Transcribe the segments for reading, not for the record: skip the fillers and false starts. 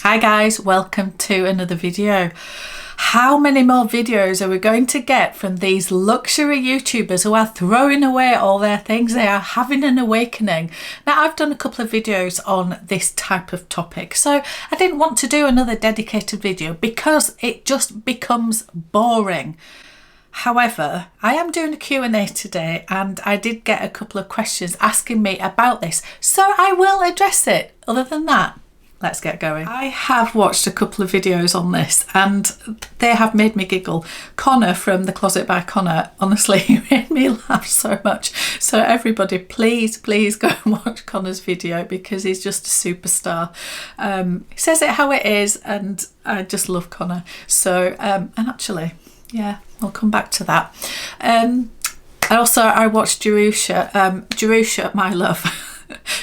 Hi guys, welcome to another video. How many more videos are we going to get from these luxury YouTubers who are throwing away all their things? They are having an awakening. Now, I've done a couple of videos on this type of topic, so I didn't want to do another dedicated video because it just becomes boring. However, I am doing a Q&A today and I did get a couple of questions asking me about this, so I will address it. Other than that, let's get going. I have watched a couple of videos on this and they have made me giggle. Connor from The Closet by Connor, honestly, he made me laugh so much. So everybody, please go and watch Connor's video because he's just a superstar. He says it how it is and I just love Connor. So, and actually, yeah, I'll come back to that. And also I watched Jerusha. Jerusha, my love,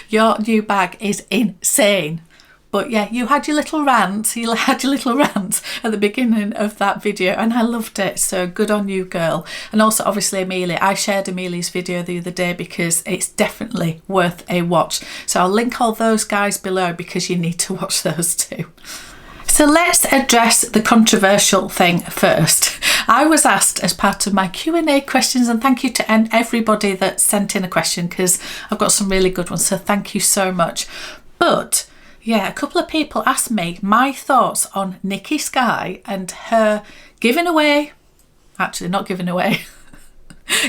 your new bag is insane. But yeah, you had your little rant, at the beginning of that video and I loved it, so good on you, girl. And also obviously Amelia, I shared Amelia's video the other day because it's definitely worth a watch. So I'll link all those guys below because you need to watch those too. So let's address the controversial thing first. I was asked as part of my Q&A questions, and thank you to everybody that sent in a question because I've got some really good ones, so thank you so much. But yeah, a couple of people asked me my thoughts on Nikki Sky and her giving away, actually not giving away,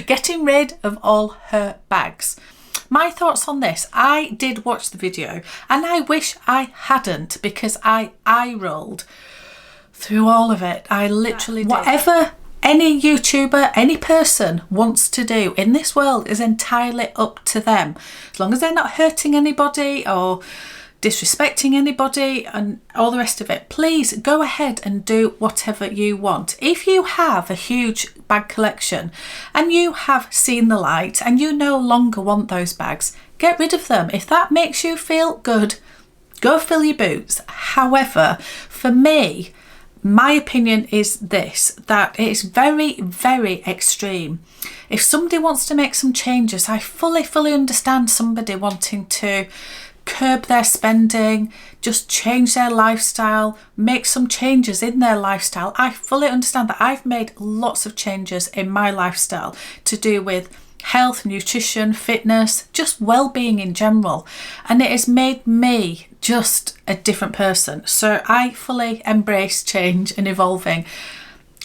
getting rid of all her bags. My thoughts on this, I did watch the video and I wish I hadn't because I eye-rolled through all of it. I literally did. Whatever any YouTuber, any person wants to do in this world is entirely up to them. As long as they're not hurting anybody or disrespecting anybody and all the rest of it, please go ahead and do whatever you want. If you have a huge bag collection and you have seen the light and you no longer want those bags, get rid of them. If that makes you feel good, go fill your boots. However, for me, my opinion is this, that it's very, very extreme. If somebody wants to make some changes, I fully understand somebody wanting to curb their spending, just change their lifestyle, make some changes in their lifestyle. I fully understand that. I've made lots of changes in my lifestyle to do with health, nutrition, fitness, just well-being in general, and it has made me just a different person. So I fully embrace change and evolving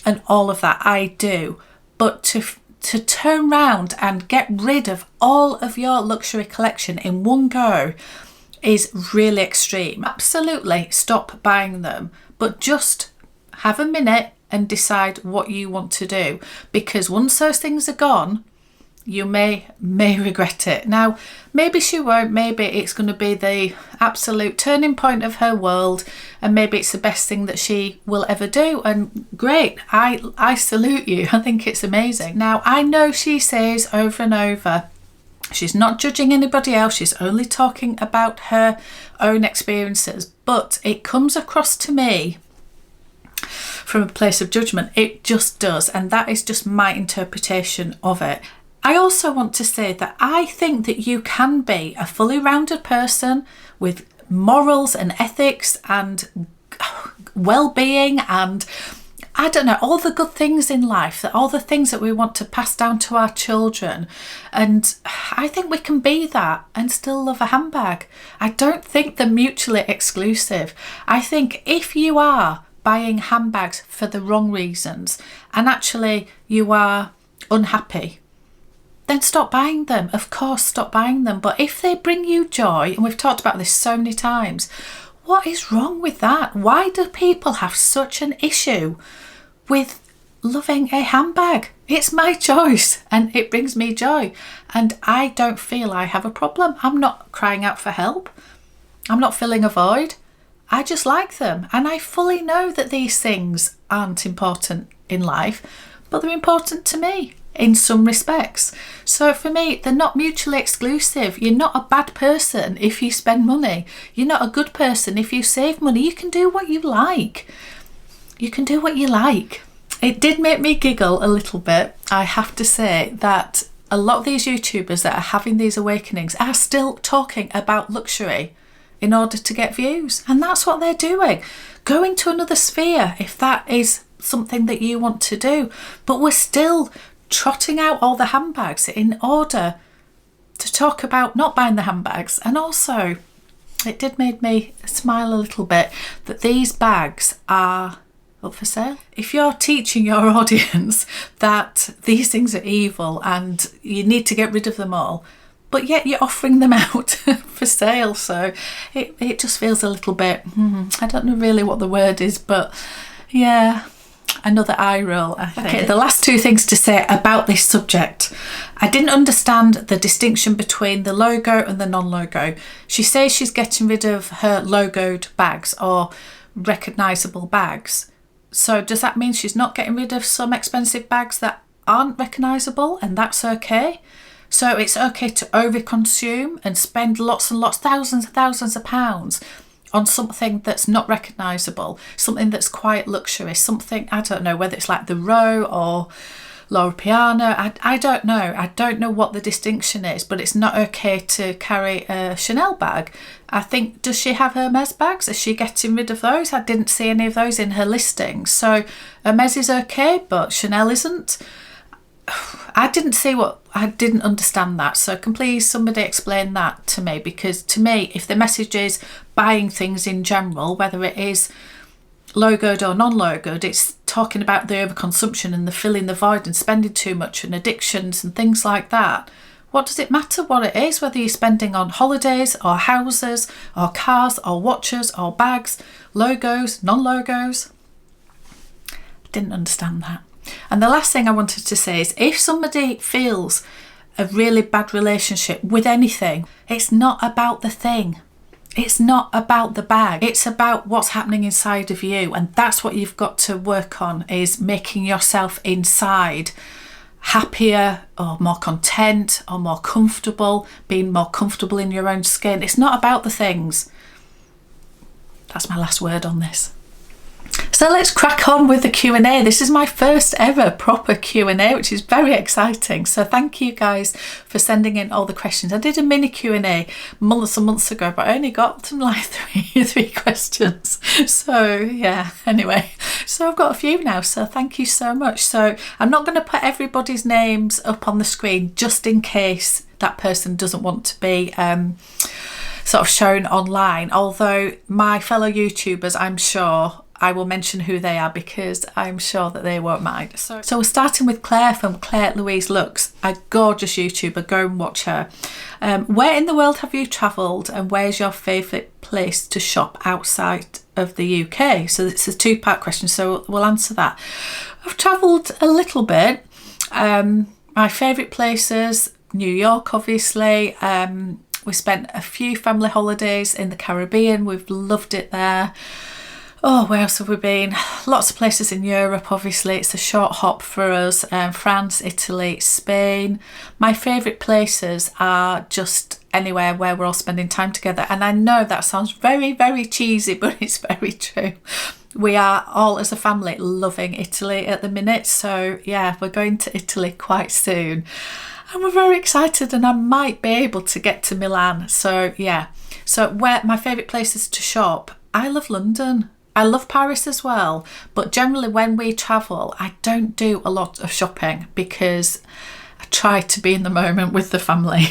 and all of that, I do. But to turn around and get rid of all of your luxury collection in one go is really extreme. Absolutely stop buying them, but just have a minute and decide what you want to do, because once those things are gone, you may regret it. Now, maybe she won't, maybe it's going to be the absolute turning point of her world and maybe it's the best thing that she will ever do, and great, I salute you. I think it's amazing. Now, I know she says over and over she's not judging anybody else, she's only talking about her own experiences, but it comes across to me from a place of judgment. It just does, and that is just my interpretation of it. I also want to say that I think that you can be a fully rounded person with morals and ethics and well-being and I don't know, all the good things in life, all the things that we want to pass down to our children. And I think we can be that and still love a handbag. I don't think they're mutually exclusive. I think if you are buying handbags for the wrong reasons and actually you are unhappy, then stop buying them. Of course, stop buying them. But if they bring you joy, and we've talked about this so many times, what is wrong with that? Why do people have such an issue with loving a handbag? It's my choice and it brings me joy, and I don't feel I have a problem. I'm not crying out for help. I'm not filling a void. I just like them, and I fully know that these things aren't important in life, but they're important to me in some respects. So for me, they're not mutually exclusive. You're not a bad person if you spend money. You're not a good person if you save money. You can do what you like. You can do what you like. It did make me giggle a little bit. I have to say that a lot of these YouTubers that are having these awakenings are still talking about luxury in order to get views. And that's what they're doing. Going to another sphere if that is something that you want to do. But we're still trotting out all the handbags in order to talk about not buying the handbags. And also, it did make me smile a little bit that these bags are up for sale. If you're teaching your audience that these things are evil and you need to get rid of them all, but yet you're offering them out for sale, so it just feels a little bit, I don't know really what the word is, but yeah, another eye roll, I think. Okay, the last two things to say about this subject. I didn't understand the distinction between the logo and the non-logo. She says she's getting rid of her logoed bags or recognisable bags. So does that mean she's not getting rid of some expensive bags that aren't recognisable, and that's okay? So it's okay to overconsume and spend lots and lots, thousands and thousands of pounds on something that's not recognisable, something that's quite luxury, something, I don't know, whether it's like the Row or Loro Piana, I don't know. I don't know what the distinction is, but it's not okay to carry a Chanel bag. I think, does she have Hermes bags? Is she getting rid of those? I didn't see any of those in her listings. So Hermes is okay, but Chanel isn't. I didn't understand that. So can please somebody explain that to me? Because to me, if the message is buying things in general, whether it is logoed or non-logoed, it's talking about the overconsumption and the filling the void and spending too much and addictions and things like that. What does it matter what it is, whether you're spending on holidays or houses or cars or watches or bags, logos, non-logos? Didn't understand that. And the last thing I wanted to say is, if somebody feels a really bad relationship with anything, it's not about the thing. It's not about the bag. It's about what's happening inside of you. And that's what you've got to work on, is making yourself inside happier or more content or more comfortable, being more comfortable in your own skin. It's not about the things. That's my last word on this. So let's crack on with the Q&A. This is my first ever proper Q&A, which is very exciting. So thank you guys for sending in all the questions. I did a mini Q&A months and months ago, but I only got them like three questions. So yeah, anyway, so I've got a few now. So thank you so much. So I'm not going to put everybody's names up on the screen just in case that person doesn't want to be sort of shown online. Although my fellow YouTubers, I'm sure I will mention who they are, because I'm sure that they won't mind. So we're starting with Claire from Claire Louise Looks, a gorgeous YouTuber. Go and watch her. Where in the world have you travelled, and where's your favourite place to shop outside of the UK? So it's a two-part question, so we'll answer that. I've travelled a little bit. My favourite places, New York obviously. We spent a few family holidays in the Caribbean. We've loved it there. Oh, where else have we been? Lots of places in Europe, obviously. It's a short hop for us. France, Italy, Spain. My favourite places are just anywhere where we're all spending time together. And I know that sounds very, very cheesy, but it's very true. We are all, as a family, loving Italy at the minute. So yeah, we're going to Italy quite soon. And we're very excited, and I might be able to get to Milan. So yeah. So where my favourite places to shop, I love London. I love Paris as well, but generally when we travel, I don't do a lot of shopping because I try to be in the moment with the family.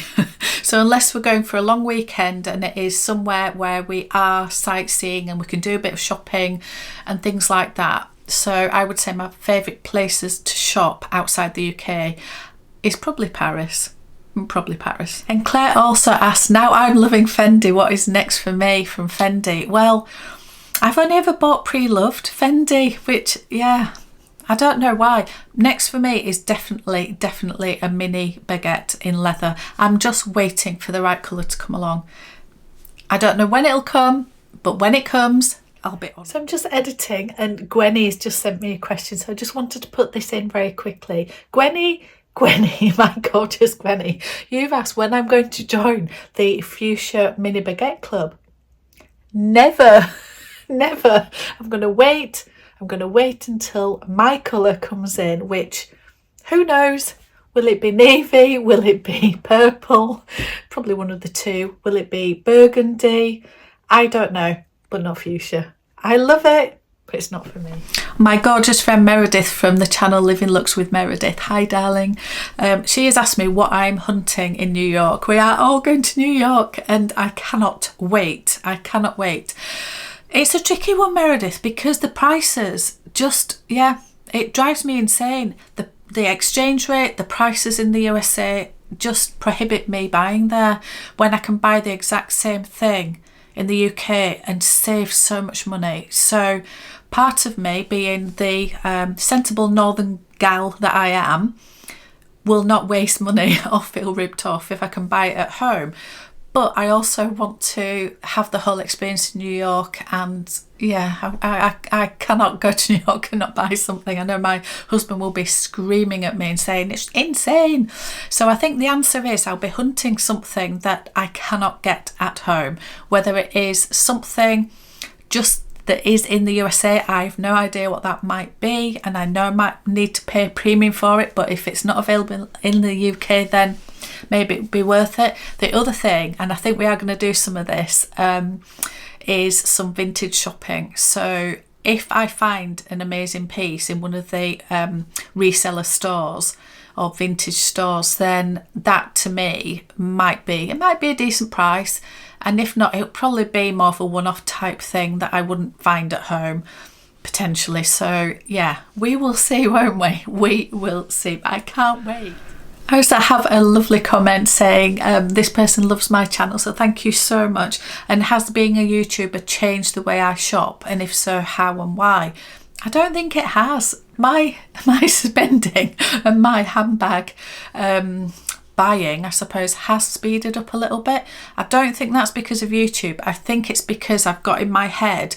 So unless we're going for a long weekend and it is somewhere where we are sightseeing and we can do a bit of shopping and things like that. So I would say my favourite places to shop outside the UK is probably Paris. Probably Paris. And Claire also asked, now I'm loving Fendi, what is next for me from Fendi? Well, I've only ever bought pre-loved Fendi, which, yeah, I don't know why. Next for me is definitely a mini baguette in leather. I'm just waiting for the right colour to come along. I don't know when it'll come, but when it comes, I'll be on. So I'm just editing, and Gwenny's just sent me a question, so I just wanted to put this in very quickly. Gwenny, my gorgeous Gwenny, you've asked when I'm going to join the Fuchsia Mini Baguette Club. Never. I'm going to wait until my colour comes in, which, who knows? Will it be navy? Will it be purple? Probably one of the two. Will it be burgundy? I don't know, but not fuchsia. I love it, but it's not for me. My gorgeous friend Meredith from the channel Living Looks with Meredith, hi darling, she has asked me what I'm hunting in New York. We are all going to New York and I cannot wait. I cannot wait. It's a tricky one, Meredith, because the prices just, yeah, it drives me insane. The exchange rate, the prices in the USA just prohibit me buying there when I can buy the exact same thing in the UK and save so much money. So part of me, being the sensible northern gal that I am, will not waste money or feel ripped off if I can buy it at home. But I also want to have the whole experience in New York, and yeah, I cannot go to New York and not buy something. I know my husband will be screaming at me and saying it's insane. So I think the answer is I'll be hunting something that I cannot get at home, whether it is something just that is in the USA. I have no idea what that might be, and I know I might need to pay a premium for it, but if it's not available in the UK, then maybe it'd be worth it. The other thing, and I think we are going to do some of this, is some vintage shopping. So if I find an amazing piece in one of the reseller stores or vintage stores, then that to me might be a decent price. And if not, it'll probably be more of a one-off type thing that I wouldn't find at home potentially. So yeah, we will see, won't we? We will see. I can't wait. I also have a lovely comment saying this person loves my channel, so thank you so much. And has being a YouTuber changed the way I shop? And if so, how and why? I don't think it has. My spending and my handbag buying, I suppose, has speeded up a little bit. I don't think that's because of YouTube. I think it's because I've got in my head,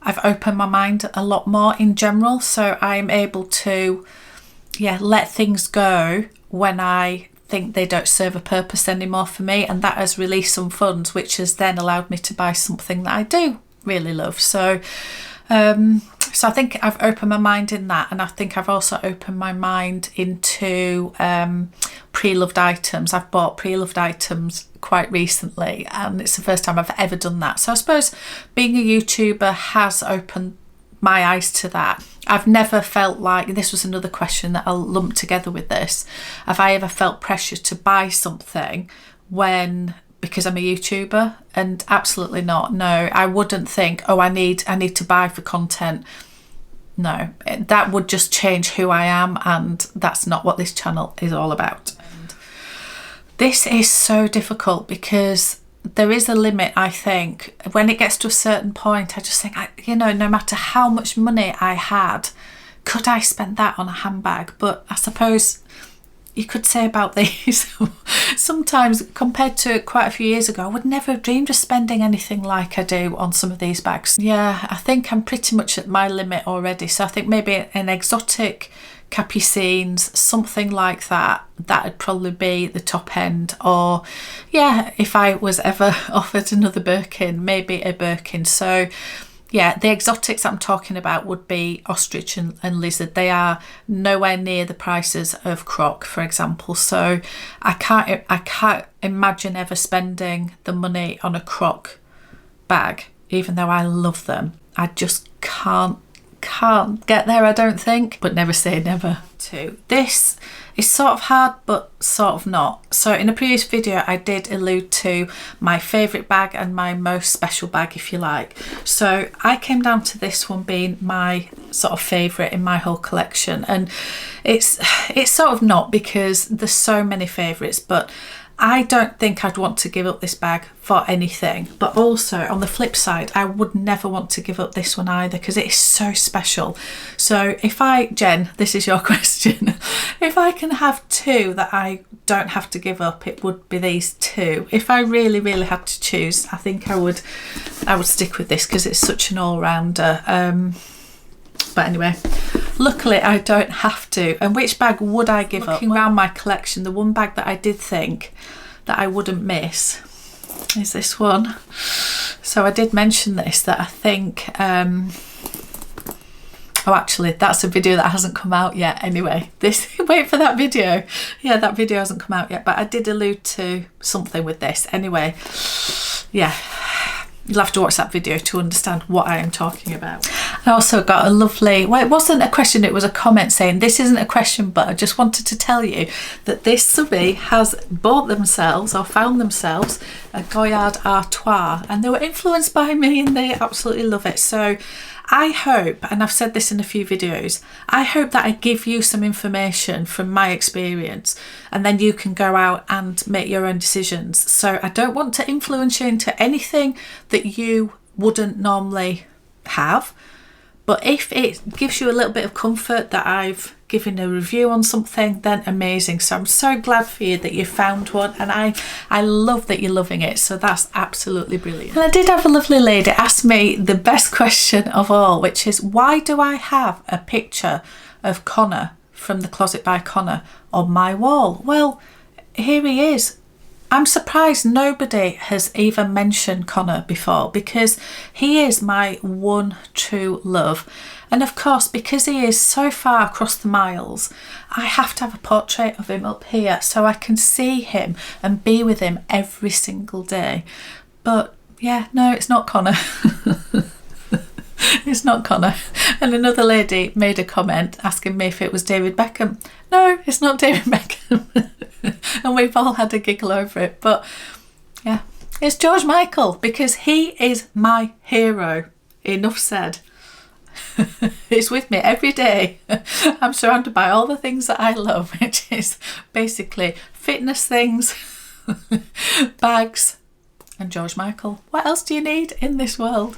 I've opened my mind a lot more in general, so I'm able to, yeah, let things go when I think they don't serve a purpose anymore for me, and that has released some funds, which has then allowed me to buy something that I do really love. So I think I've opened my mind in that, and I think I've also opened my mind into pre-loved items. I've bought pre-loved items quite recently, and it's the first time I've ever done that. So I suppose being a YouTuber has opened my eyes to that. I've never felt like, this was another question that I'll lump together with this, have I ever felt pressure to buy something because I'm a YouTuber? And absolutely not. No, I wouldn't think, oh, I need to buy for content. No, that would just change who I am, and that's not what this channel is all about. And this is so difficult because there is a limit, I think. When it gets to a certain point, I just think, no matter how much money I had, could I spend that on a handbag? But I suppose you could say about these, sometimes compared to quite a few years ago, I would never have dreamed of spending anything like I do on some of these bags. Yeah, I think I'm pretty much at my limit already. So I think maybe an exotic capucines, something like that'd probably be the top end. Or yeah, if I was ever offered another Birkin, maybe a Birkin. So yeah, the exotics I'm talking about would be ostrich and lizard. They are nowhere near the prices of croc, for example. So I can't imagine ever spending the money on a croc bag, even though I love them. I just can't get there, I don't think, but never say never. Too. This is sort of hard, but sort of not. So in a previous video, I did allude to my favourite bag and my most special bag, if you like. So I came down to this one being my sort of favourite in my whole collection, and it's sort of not because there's so many favourites, but I don't think I'd want to give up this bag for anything. But also on the flip side, I would never want to give up this one either because it is so special. So Jen, this is your question. If I can have two that I don't have to give up, it would be these two. If I really, really had to choose, I think I would stick with this because it's such an all-rounder. But anyway, luckily I don't have to. And which bag would I give up? Looking around my collection, the one bag that I did think that I wouldn't miss is this one. So I did mention this, that I think, oh actually that's a video that hasn't come out yet anyway. Wait for that video. Yeah, that video hasn't come out yet, but I did allude to something with this. Anyway, yeah. You'll have to watch that video to understand what I am talking about. I also got a lovely, well, it wasn't a question, it was a comment saying, this isn't a question, but I just wanted to tell you that this subbie has bought themselves or found themselves a Goyard Artois, and they were influenced by me and they absolutely love it. So I hope, and I've said this in a few videos, I hope that I give you some information from my experience and then you can go out and make your own decisions. So I don't want to influence you into anything that you wouldn't normally have, but if it gives you a little bit of comfort that I've given a review on something, then amazing. So I'm so glad for you that you found one, and I love that you're loving it, so that's absolutely brilliant. And I did have a lovely lady ask me the best question of all, which is, why do I have a picture of Connor from The Closet by Connor on my wall? Well, here he is. I'm surprised nobody has even mentioned Connor before, because he is my one true love. And of course, because he is so far across the miles, I have to have a portrait of him up here so I can see him and be with him every single day. But yeah, no, it's not Connor. It's not Connor. And another lady made a comment asking me if it was David Beckham. No, it's not David Beckham. And we've all had a giggle over it. But yeah, it's George Michael, because he is my hero. Enough said. It's with me every day. I'm surrounded by all the things that I love, which is basically fitness things, bags, and George Michael. What else do you need in this world?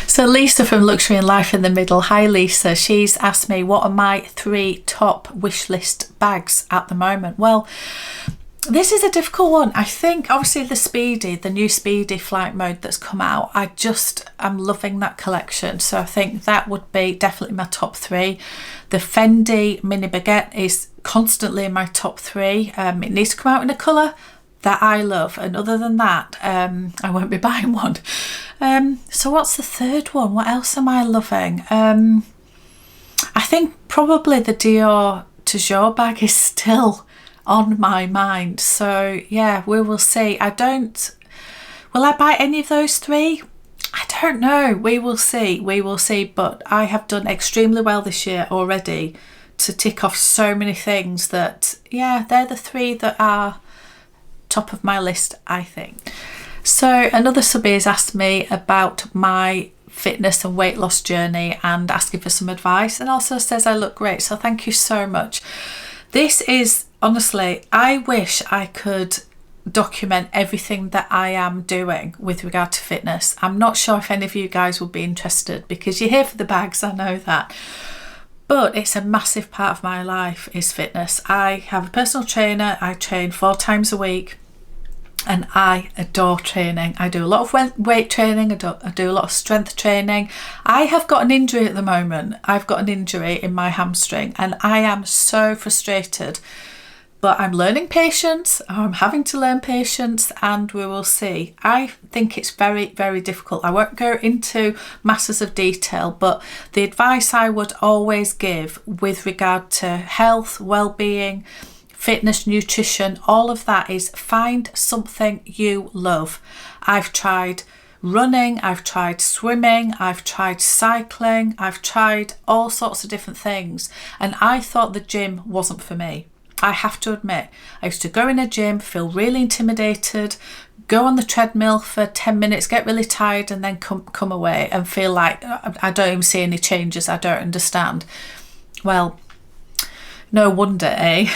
So Lisa from Luxury and Life in the Middle, hi Lisa, she's asked me what are my 3 top wish list bags at the moment. Well, this is a difficult one. I think obviously the new Speedy flight mode that's come out, I'm loving that collection. So I think that would be definitely my top 3. The Fendi Mini Baguette is constantly in my top 3. It needs to come out in a colour that I love, and other than that, I won't be buying one. So what's the third one? What else am I loving? I think probably the Dior Toujours bag is still on my mind. So yeah, we will see. Will I buy any of those 3? I don't know. We will see. We will see. But I have done extremely well this year already to tick off so many things that, yeah, they're the 3 that are top of my list, I think. So another subbie has asked me about my fitness and weight loss journey and asking for some advice, and also says I look great, so thank you so much. This is, honestly, I wish I could document everything that I am doing with regard to fitness. I'm not sure if any of you guys will be interested, because you're here for the bags, I know that. But it's a massive part of my life is fitness. I have a personal trainer. I train 4 times a week, and I adore training. I do a lot of weight training. I do a lot of strength training. I have got an injury at the moment. I've got an injury in my hamstring, and I am so frustrated. But I'm learning patience, or I'm having to learn patience, and we will see. I think it's very, very difficult. I won't go into masses of detail, but the advice I would always give with regard to health, well-being, fitness, nutrition, all of that is find something you love. I've tried running, I've tried swimming, I've tried cycling, I've tried all sorts of different things, and I thought the gym wasn't for me. I have to admit, I used to go in a gym, feel really intimidated, go on the treadmill for 10 minutes, get really tired, and then come away and feel like I don't even see any changes, I don't understand. Well, no wonder, eh?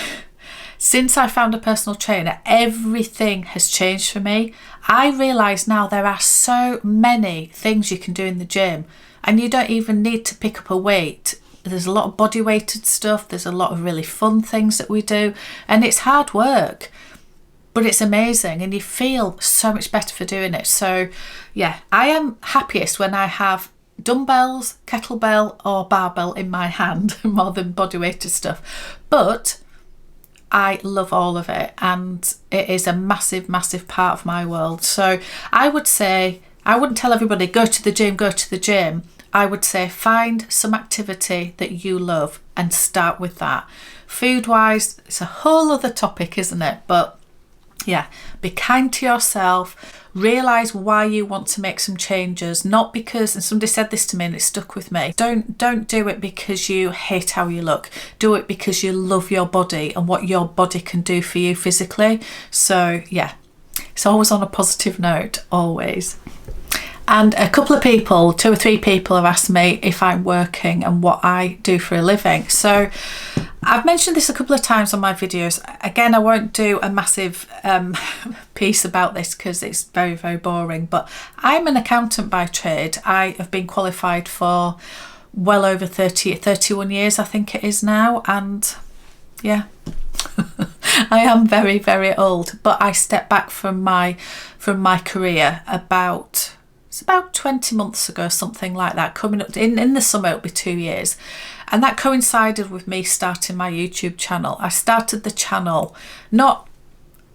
Since I found a personal trainer, everything has changed for me. I realise now there are so many things you can do in the gym, and you don't even need to pick up a weight. There's a lot of body weighted stuff, there's a lot of really fun things that we do, and it's hard work, but it's amazing, and you feel so much better for doing it. So yeah, I am happiest when I have dumbbells, kettlebell or barbell in my hand more than body weighted stuff, but I love all of it, and it is a massive, massive part of my world. So I would say, I wouldn't tell everybody go to the gym, go to the gym. I would say find some activity that you love and start with that. Food wise, it's a whole other topic, isn't it? But yeah, be kind to yourself, Realise why you want to make some changes, not because, and somebody said this to me and it stuck with me, don't do it because you hate how you look. Do it because you love your body and what your body can do for you physically. So yeah, it's always on a positive note, always. And a couple of people, 2 or 3 people, have asked me if I'm working and what I do for a living. So I've mentioned this a couple of times on my videos. Again, I won't do a massive piece about this because it's very, very boring. But I'm an accountant by trade. I have been qualified for well over 31 years, I think it is now. And yeah, I am very, very old. But I stepped back from my career about 20 months ago, something like that. Coming up in the summer, it'll be 2 years. And that coincided with me starting my YouTube channel. I started the channel not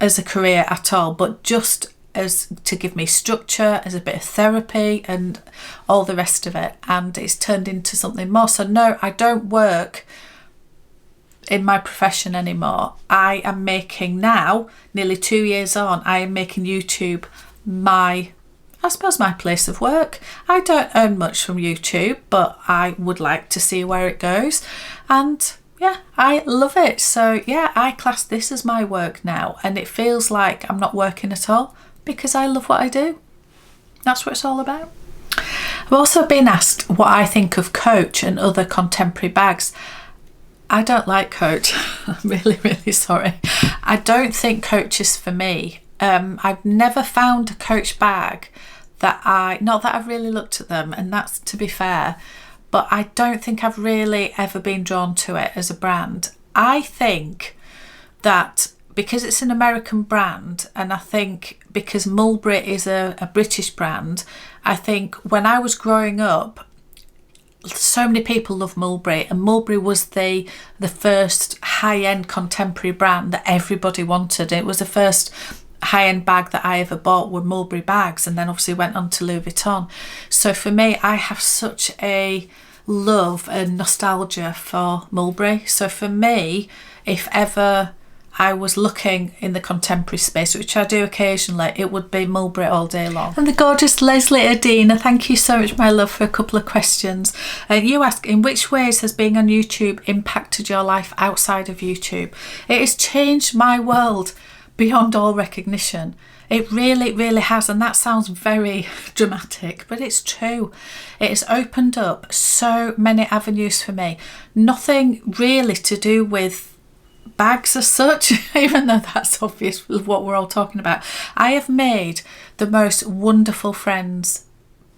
as a career at all, but just as to give me structure, as a bit of therapy and all the rest of it. And it's turned into something more. So no, I don't work in my profession anymore. I am making now, nearly 2 years on, I am making YouTube my place of work. I don't earn much from YouTube, but I would like to see where it goes. And yeah, I love it. So yeah, I class this as my work now. And it feels like I'm not working at all because I love what I do. That's what it's all about. I've also been asked what I think of Coach and other contemporary bags. I don't like Coach. I'm really, really sorry. I don't think Coach is for me. I've never found a Coach bag not that I've really looked at them, and that's to be fair, but I don't think I've really ever been drawn to it as a brand. I think that because it's an American brand, and I think because Mulberry is a British brand, I think when I was growing up, so many people love Mulberry, and Mulberry was the first high-end contemporary brand that everybody wanted. It was the first high-end bag that I ever bought were Mulberry bags, and then obviously went on to Louis Vuitton. So for me, I have such a love and nostalgia for Mulberry. So for me, if ever I was looking in the contemporary space, which I do occasionally, it would be Mulberry all day long. And the gorgeous Leslie Adina, thank you so much, my love, for a couple of questions. You ask, in which ways has being on YouTube impacted your life outside of YouTube? It has changed my world beyond all recognition. It really, really has, and that sounds very dramatic, but it's true. It has opened up so many avenues for me. Nothing really to do with bags as such, even though that's obvious what we're all talking about. I have made the most wonderful friends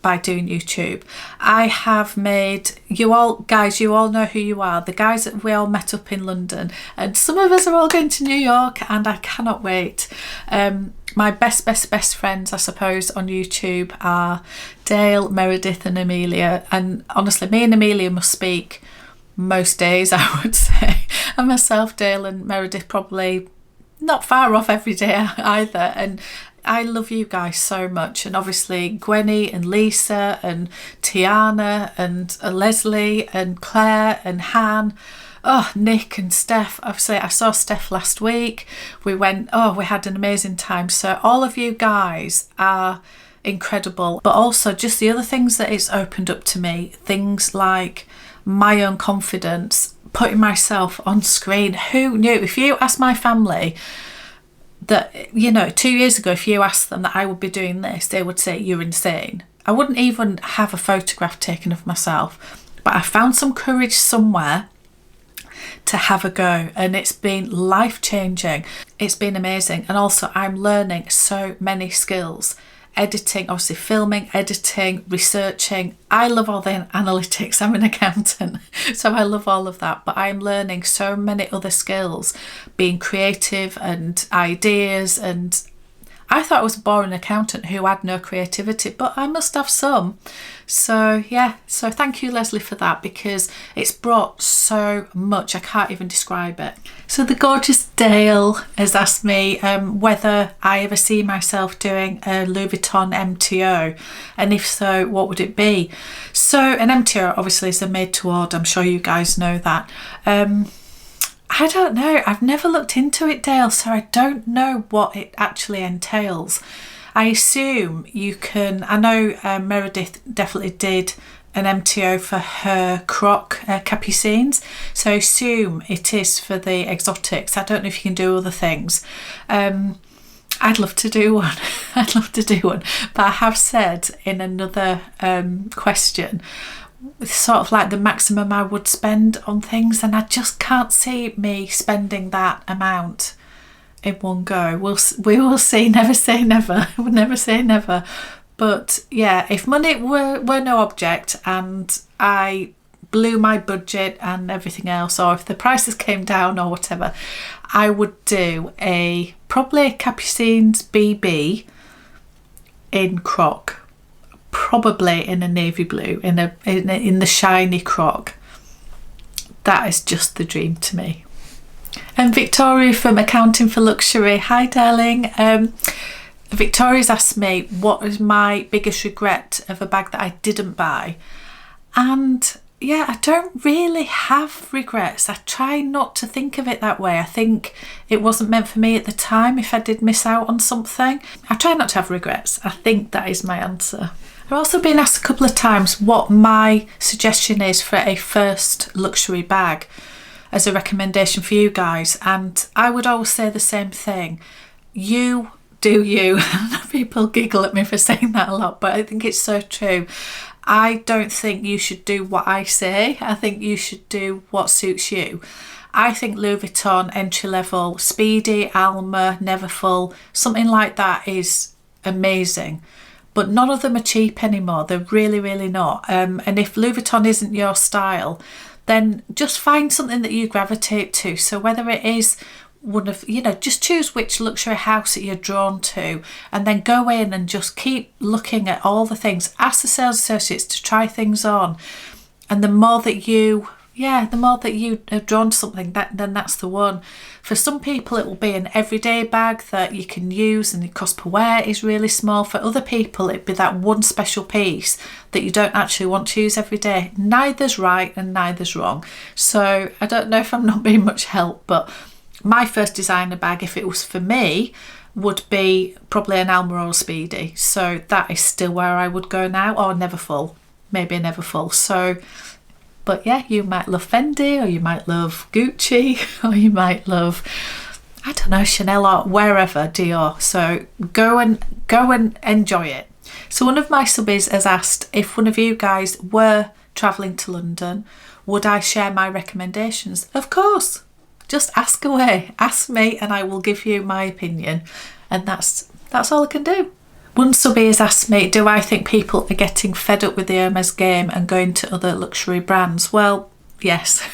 by doing YouTube. I have made, you all know who you are, the guys that we all met up in London, and some of us are all going to New York, and I cannot wait. My best friends, I suppose, on YouTube are Dale, Meredith and Amelia, and honestly, me and Amelia must speak most days, I would say, and myself, Dale and Meredith, probably not far off every day either. And I love you guys so much, and obviously Gwenny and Lisa and Tiana and Leslie and Claire and Han, Nick and Steph. Obviously I saw Steph last week. We had an amazing time. So all of you guys are incredible, but also just the other things that it's opened up to me, things like my own confidence, putting myself on screen. Who knew? If you ask my family that, 2 years ago, if you asked them that I would be doing this, they would say you're insane. I wouldn't even have a photograph taken of myself, but I found some courage somewhere to have a go, and it's been life-changing. It's been amazing. And also I'm learning so many skills. Editing, obviously filming, editing, researching. I love all the analytics. I'm an accountant, so I love all of that. But I'm learning so many other skills, being creative and ideas. And I thought I was a boring accountant who had no creativity, but I must have some. So yeah, so thank you, Leslie, for that, because it's brought so much. I can't even describe it. So the gorgeous Dale has asked me whether I ever see myself doing a Louis Vuitton MTO, and if so, what would it be? So an MTO obviously is a made to order. I'm sure you guys know that. I don't know. I've never looked into it, Dale, so I don't know what it actually entails. I assume you can, I know Meredith definitely did an MTO for her croc capucines, so I assume it is for the exotics. I don't know if you can do other things. I'd love to do one. I'd love to do one, but I have said in another question sort of like the maximum I would spend on things, and I just can't see me spending that amount in one go. We will see. Never say never. We'll never say never. But yeah, if money were no object and I blew my budget and everything else, or if the prices came down or whatever, I would do probably a Capucines BB in croc, probably in a navy blue, in the shiny croc. That is just the dream to me. And Victoria from Accounting for Luxury, hi darling. Victoria's asked me what is my biggest regret of a bag that I didn't buy, and yeah, I don't really have regrets. I try not to think of it that way. I think it wasn't meant for me at the time if I did miss out on something. I try not to have regrets. I think that is my answer. I've also been asked a couple of times what my suggestion is for a first luxury bag as a recommendation for you guys, and I would always say the same thing. You do you. People giggle at me for saying that a lot, but I think it's so true. I don't think you should do what I say. I think you should do what suits you. I think Louis Vuitton entry level, Speedy, Alma, Neverfull, something like that is amazing. But none of them are cheap anymore. They're really, really not. And if Louis Vuitton isn't your style, then just find something that you gravitate to. So whether it is one of, just choose which luxury house that you're drawn to, and then go in and just keep looking at all the things. Ask the sales associates to try things on, and the more that you are drawn to something, then that's the one. For some people it will be an everyday bag that you can use and the cost per wear is really small. For other people it'd be that one special piece that you don't actually want to use every day. Neither's right and neither's wrong. So I don't know if I'm not being much help, but my first designer bag, if it was for me, would be probably an Alma or a Speedy. So that is still where I would go now, or Neverfull, maybe a Neverfull. So, but yeah, you might love Fendi, or you might love Gucci, or you might love, I don't know, Chanel or wherever, Dior. So go and enjoy it. So one of my subbies has asked if one of you guys were travelling to London, would I share my recommendations? Of course. Just ask away, ask me, and I will give you my opinion, and that's all I can do. One subby has asked me, do I think people are getting fed up with the Hermes game and going to other luxury brands? Well, yes,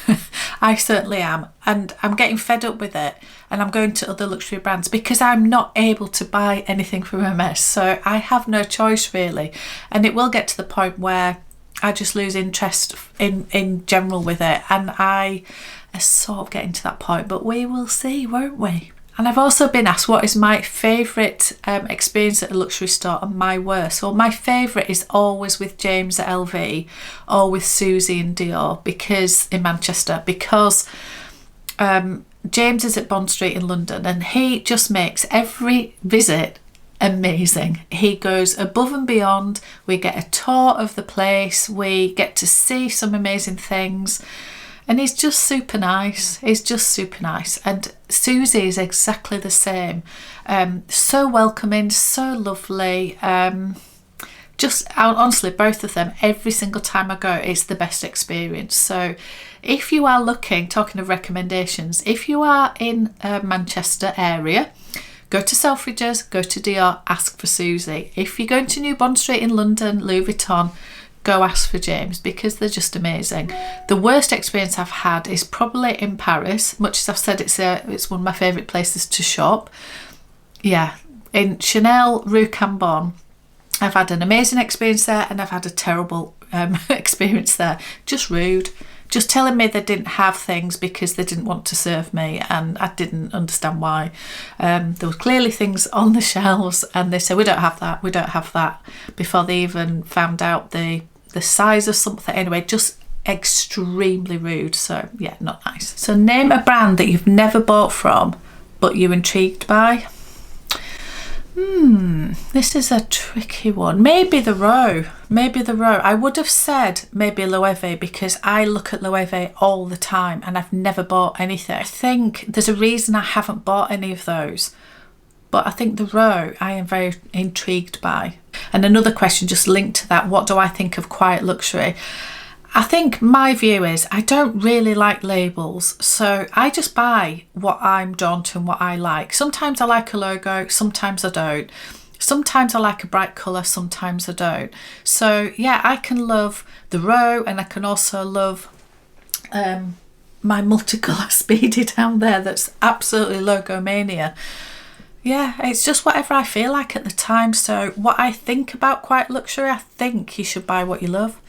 I certainly am, and I'm getting fed up with it, and I'm going to other luxury brands because I'm not able to buy anything from Hermes, so I have no choice really, and it will get to the point where I just lose interest in general with it, and I are sort of getting to that point, but we will see, won't we? And I've also been asked what is my favourite experience at a luxury store and my worst. Well, my favourite is always with James at LV or with Susie and Dior in Manchester, because James is at Bond Street in London and he just makes every visit amazing. He goes above and beyond. We get a tour of the place, we get to see some amazing things, and he's just super nice. And Susie is exactly the same. So welcoming, so lovely. Honestly, both of them, every single time I go, it's the best experience. So if you are looking, talking of recommendations, if you are in Manchester area, go to Selfridges, go to Dior, ask for Susie. If you're going to New Bond Street in London, Louis Vuitton, go ask for James, because they're just amazing. The worst experience I've had is probably in Paris. Much as I've said it's one of my favourite places to shop. Yeah, in Chanel Rue Cambon, I've had an amazing experience there, and I've had a terrible experience there. Just rude. Just telling me they didn't have things because they didn't want to serve me, and I didn't understand why. There were clearly things on the shelves and they said, we don't have that, before they even found out the size of something. Anyway, just extremely rude. So yeah, not nice. So name a brand that you've never bought from but you're intrigued by. This is a tricky one. Maybe the row. Maybe the row. I would have said maybe Loewe because I look at Loewe all the time and I've never bought anything. I think there's a reason I haven't bought any of those. But I think the row I am very intrigued by. And another question just linked to that, what do I think of quiet luxury? I think my view is I don't really like labels, so I just buy what I'm drawn to and what I like. Sometimes I like a logo, sometimes I don't. Sometimes I like a bright colour, sometimes I don't. So yeah, I can love the row and I can also love my multicolour Speedy down there that's absolutely logo mania. Yeah, it's just whatever I feel like at the time. So what I think about quiet luxury, I think you should buy what you love.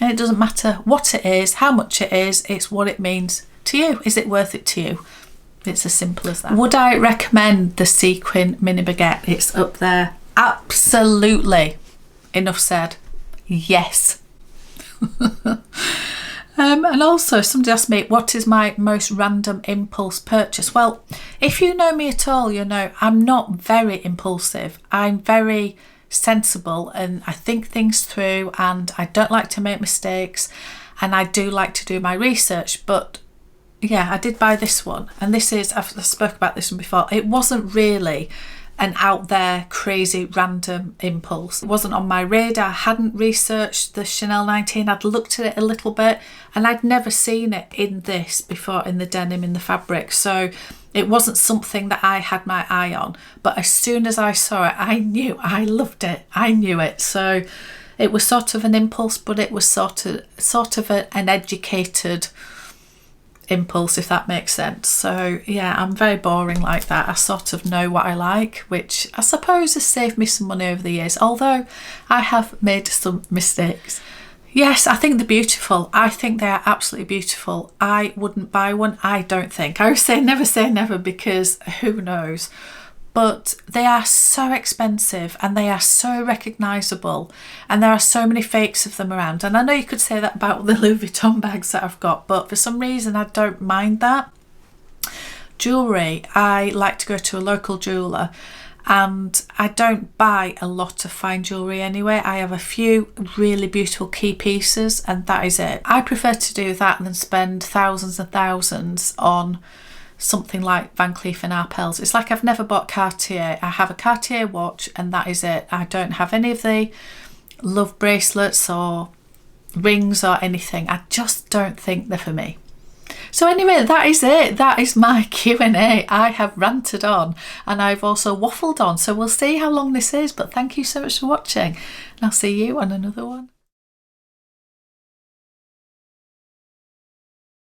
And it doesn't matter what it is, how much it is, it's what it means to you. Is it worth it to you? It's as simple as that. Would I recommend the sequin mini baguette? It's up there. Absolutely. Enough said. Yes. And also somebody asked me, what is my most random impulse purchase? Well, if you know me at all, you know I'm not very impulsive. I'm very sensible and I think things through and I don't like to make mistakes and I do like to do my research. But yeah, I did buy this one, and this is, I've spoke about this one before, it wasn't really an out there crazy random impulse. It wasn't on my radar. I hadn't researched the Chanel 19. I'd looked at it a little bit and I'd never seen it in this before, in the denim, in the fabric. So it wasn't something that I had my eye on, but as soon as I saw it, I knew I loved it. I knew it. So it was sort of an impulse, but it was sort of an educated impulse, if that makes sense. So yeah, I'm very boring like that. I sort of know what I like, which I suppose has saved me some money over the years, although I have made some mistakes. Yes, I think they're beautiful. I think they are absolutely beautiful. I wouldn't buy one, I don't think. I always say never because who knows. But they are so expensive and they are so recognisable, and there are so many fakes of them around. And I know you could say that about the Louis Vuitton bags that I've got, but for some reason I don't mind that. Jewellery, I like to go to a local jeweller, and I don't buy a lot of fine jewellery anyway. I have a few really beautiful key pieces and that is it. I prefer to do that than spend thousands and thousands on something like Van Cleef and Arpels. It's like I've never bought Cartier. I have a Cartier watch and that is it. I don't have any of the love bracelets or rings or anything. I just don't think they're for me. So anyway, that is it. That is my Q&A. I have ranted on and I've also waffled on. So we'll see how long this is, but thank you so much for watching and I'll see you on another one.